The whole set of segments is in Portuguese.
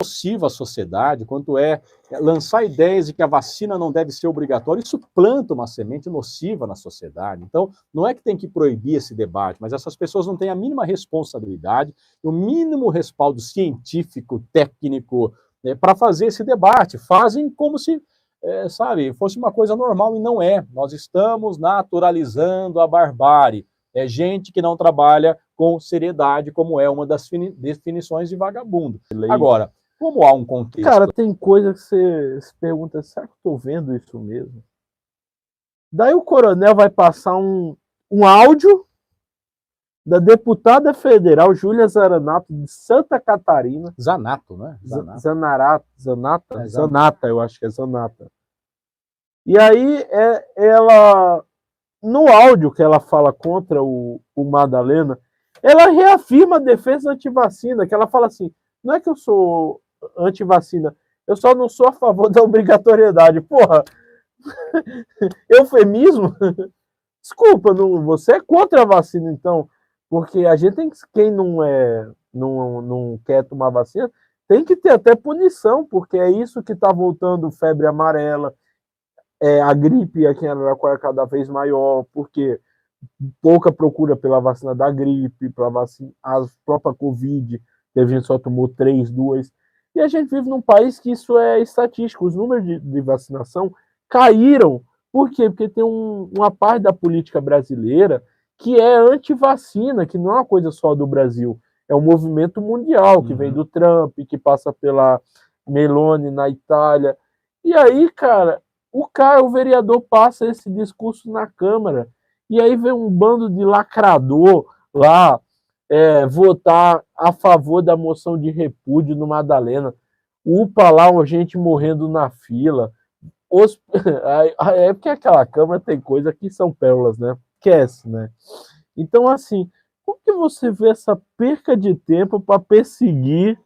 nociva à sociedade, quanto é lançar ideias de que a vacina não deve ser obrigatória, isso planta uma semente nociva na sociedade. Então, não é que tem que proibir esse debate, mas essas pessoas não têm a mínima responsabilidade, o mínimo respaldo científico, técnico, para fazer esse debate. Fazem como se, sabe, fosse uma coisa normal, e não é. Nós estamos naturalizando a barbárie. É gente que não trabalha com seriedade, como é uma das definições de vagabundo. Agora, como há um contexto... Cara, tem coisa que você se pergunta, será que eu tô vendo isso mesmo? Daí o coronel vai passar um áudio da deputada federal Júlia Zanata, de Santa Catarina. Zanato, né? Zanata, eu acho que é Zanata. E aí, ela, no áudio que ela fala contra o Madalena, ela reafirma a defesa antivacina, que ela fala assim, não é que eu sou antivacina, eu só não sou a favor da obrigatoriedade. Porra, eufemismo? Desculpa, você é contra a vacina, então, porque a gente tem que, quem não quer tomar vacina, tem que ter até punição, porque é isso que está voltando febre amarela, a gripe aqui em Araraquara é cada vez maior, porque pouca procura pela vacina da gripe, pela vacina, a própria Covid, que a gente só tomou 3, 2. E a gente vive num país que isso é estatístico. Os números de vacinação caíram. Por quê? Porque tem uma parte da política brasileira que é anti-vacina, que não é uma coisa só do Brasil. É um movimento mundial, que vem do Trump, que passa pela Meloni na Itália. E aí, cara, o vereador passa esse discurso na Câmara. E aí vem um bando de lacrador lá votar a favor da moção de repúdio no Madalena. Upa lá, gente morrendo na fila. É porque aquela Câmara tem coisa que são pérolas, né? Esquece, né? Então, assim, como que você vê essa perca de tempo para perseguir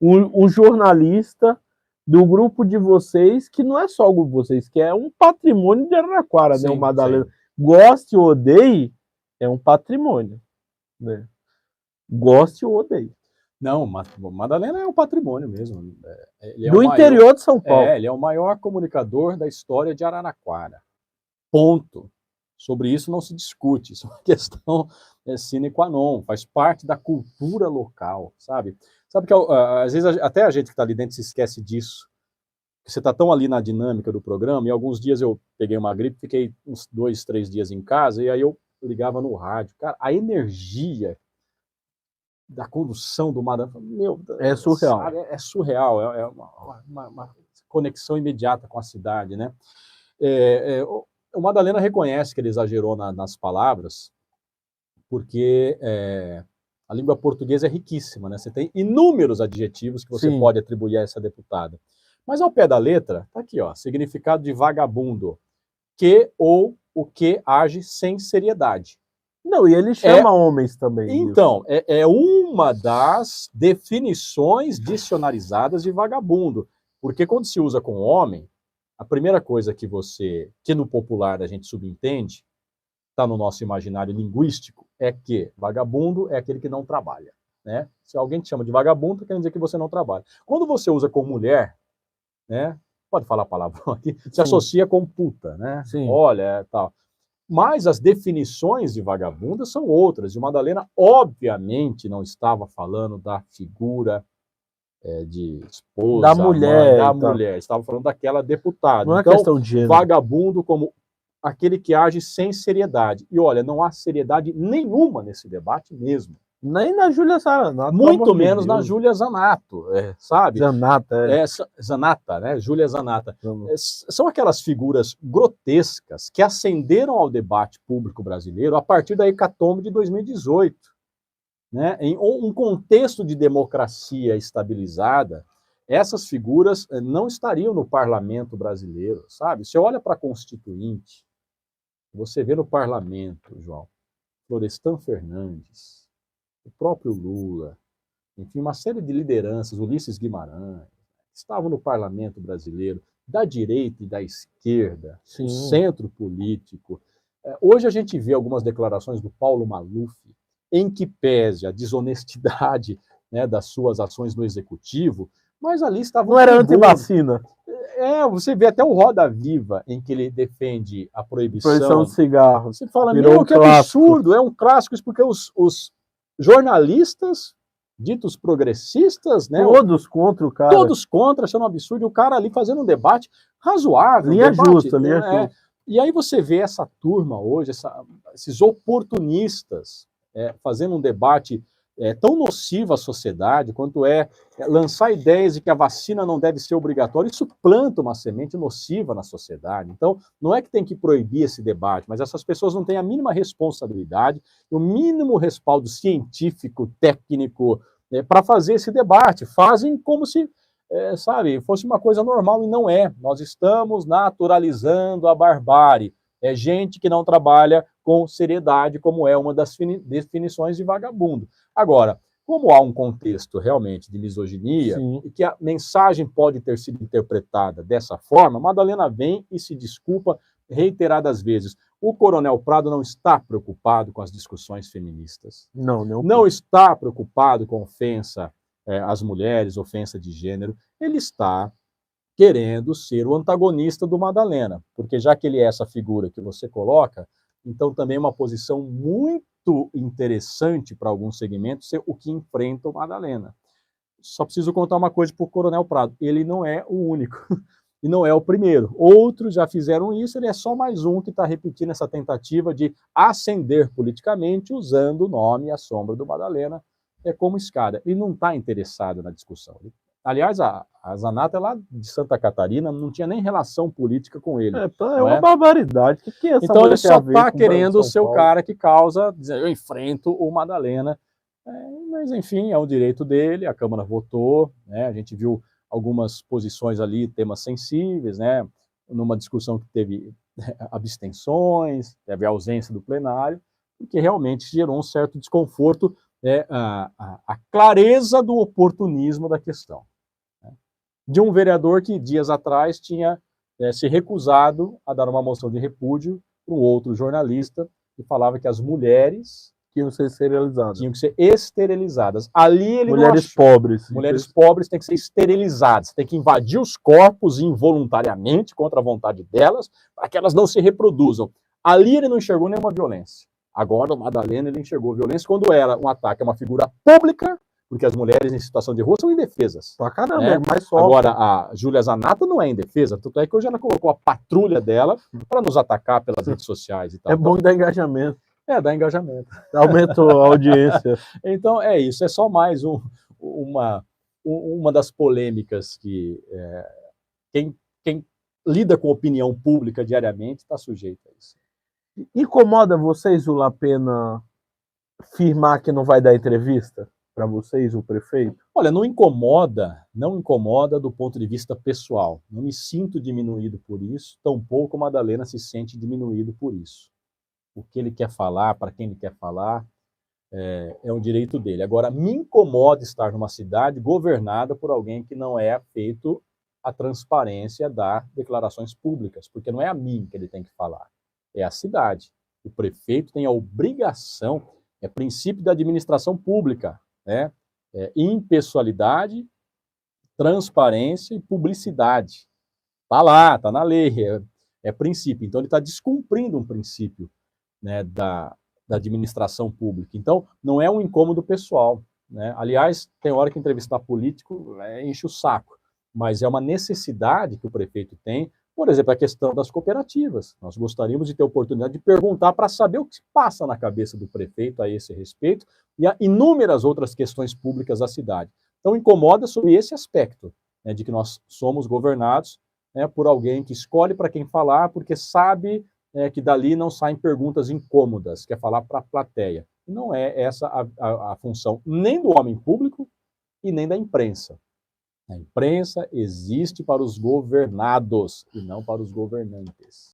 um jornalista do grupo de vocês, que não é só o grupo de vocês, que é um patrimônio de Araraquara, né? O Madalena. Sim. Goste ou odeie, é um patrimônio, né? Goste ou odeie. Não, Madalena é um patrimônio mesmo. Do interior de São Paulo. Ele é o maior comunicador da história de Araraquara. Ponto. Sobre isso não se discute. Isso é uma questão sine qua non. Faz parte da cultura local, sabe? Sabe que às vezes até a gente que está ali dentro se esquece disso. Você está tão ali na dinâmica do programa, e alguns dias eu peguei uma gripe, fiquei uns 2, 3 dias em casa, e aí eu ligava no rádio. Cara, a energia da condução do Madalena, meu, é surreal. É surreal, é uma conexão imediata com a cidade, né? O Madalena reconhece que ele exagerou nas palavras, porque a língua portuguesa é riquíssima, né? Você tem inúmeros adjetivos que você pode atribuir a essa deputada. Mas ao pé da letra, tá aqui, ó, significado de vagabundo, que ou o que age sem seriedade. Não, e ele chama homens também. Então, é uma das definições dicionarizadas de vagabundo. Porque quando se usa com homem, a primeira coisa que no popular a gente subentende, está no nosso imaginário linguístico, é que vagabundo é aquele que não trabalha, né? Se alguém te chama de vagabundo, quer dizer que você não trabalha. Quando você usa com mulher, né? Pode falar palavrão aqui, se associa com puta, né? Sim. Olha, tal. Mas as definições de vagabunda são outras. E o Madalena, obviamente, não estava falando da figura de esposa, da mulher, mulher. Estava falando daquela deputada. Não é então, questão de gênero. Vagabundo como aquele que age sem seriedade. E olha, não há seriedade nenhuma nesse debate mesmo. Nem na Júlia Zanata. Muito menos na Júlia Zanato, sabe? Zanata, né? Júlia Zanata. São aquelas figuras grotescas que ascenderam ao debate público brasileiro a partir da hecatombe de 2018. Né? Em um contexto de democracia estabilizada, essas figuras não estariam no parlamento brasileiro, sabe? Você olha para a Constituinte, você vê no parlamento, João, Florestan Fernandes, o próprio Lula, enfim, uma série de lideranças, Ulisses Guimarães, estavam no parlamento brasileiro, da direita e da esquerda, o centro político. Hoje a gente vê algumas declarações do Paulo Maluf, em que pese a desonestidade, né, das suas ações no executivo, Mas ali estava Não era antivacina. Você vê até o Roda Viva, em que ele defende a Proibição de cigarros. Você fala, Virou meu, um que clássico. absurdo, é um clássico, isso porque os jornalistas, ditos progressistas, né? Todos contra o cara. Todos contra, achando um absurdo, e o cara ali fazendo um debate razoável. Linha justa, linha justa. E aí você vê essa turma hoje, esses oportunistas, fazendo um debate tão nocivo à sociedade, quanto lançar ideias de que a vacina não deve ser obrigatória. Isso planta uma semente nociva na sociedade. Então, não é que tem que proibir esse debate, mas essas pessoas não têm a mínima responsabilidade, o mínimo respaldo científico, técnico, para fazer esse debate. Fazem como se, fosse uma coisa normal, e não é. Nós estamos naturalizando a barbárie. É gente que não trabalha com seriedade, como é uma das definições de vagabundo. Agora, como há um contexto realmente de misoginia, Sim. e que a mensagem pode ter sido interpretada dessa forma, Madalena vem e se desculpa reiteradas vezes. O Coronel Prado não está preocupado com as discussões feministas. Não está preocupado com ofensa às mulheres, ofensa de gênero. Ele está querendo ser o antagonista do Madalena, porque já que ele é essa figura que você coloca, então também é uma posição muito interessante para alguns segmentos ser o que enfrenta o Madalena. Só preciso contar uma coisa para o Coronel Prado, ele não é o único, e não é o primeiro. Outros já fizeram isso, ele é só mais um que está repetindo essa tentativa de ascender politicamente usando o nome e a sombra do Madalena como escada. Ele não está interessado na discussão. Aliás, a Zanata é lá de Santa Catarina, não tinha nem relação política com ele. É uma barbaridade. Que é essa então ele só está querendo ser o cara que causa, dizer, eu enfrento o Madalena. Mas enfim, é o direito dele, a Câmara votou, né? A gente viu algumas posições ali, temas sensíveis, né? Numa discussão que teve abstenções, teve a ausência do plenário, que realmente gerou um certo desconforto, a clareza do oportunismo da questão. De um vereador que dias atrás tinha se recusado a dar uma moção de repúdio para um outro jornalista que falava que as mulheres tinham que ser esterilizadas. Tinham que ser esterilizadas. Ali ele mulheres pobres. Mulheres pobres têm que ser esterilizadas, tem que invadir os corpos involuntariamente contra a vontade delas, para que elas não se reproduzam. Ali ele não enxergou nenhuma violência. Agora, o Madalena, ele enxergou violência quando era um ataque a uma figura pública, porque as mulheres em situação de rua são indefesas. Pra caramba, né? Mas só. Agora, a Júlia Zanata não é indefesa, tanto é que hoje ela colocou a patrulha dela para nos atacar pelas redes sociais e tal. É bom dar engajamento. Dá engajamento. Aumentou a audiência. Então, é isso. É só mais uma das polêmicas que quem lida com opinião pública diariamente está sujeito a isso. Incomoda vocês o Lapena afirmar que não vai dar entrevista para vocês, o prefeito? Olha, não incomoda do ponto de vista pessoal. Não me sinto diminuído por isso, tampouco a Madalena se sente diminuído por isso. O que ele quer falar, para quem ele quer falar, é um direito dele. Agora, me incomoda estar numa cidade governada por alguém que não é feito a transparência das declarações públicas, porque não é a mim que ele tem que falar, é a cidade. O prefeito tem a obrigação, é princípio da administração pública, né? Impessoalidade, transparência e publicidade. Está lá, está na lei, é princípio. Então, ele está descumprindo um princípio, né, da administração pública. Então, não é um incômodo pessoal, né? Aliás, tem hora que entrevistar político enche o saco, mas é uma necessidade que o prefeito tem. Por exemplo, a questão das cooperativas. Nós gostaríamos de ter a oportunidade de perguntar para saber o que se passa na cabeça do prefeito a esse respeito e a inúmeras outras questões públicas da cidade. Então, incomoda sobre esse aspecto, né, de que nós somos governados, né, por alguém que escolhe para quem falar, porque sabe que dali não saem perguntas incômodas, quer falar para a plateia. Não é essa a função nem do homem público e nem da imprensa. A imprensa existe para os governados e não para os governantes.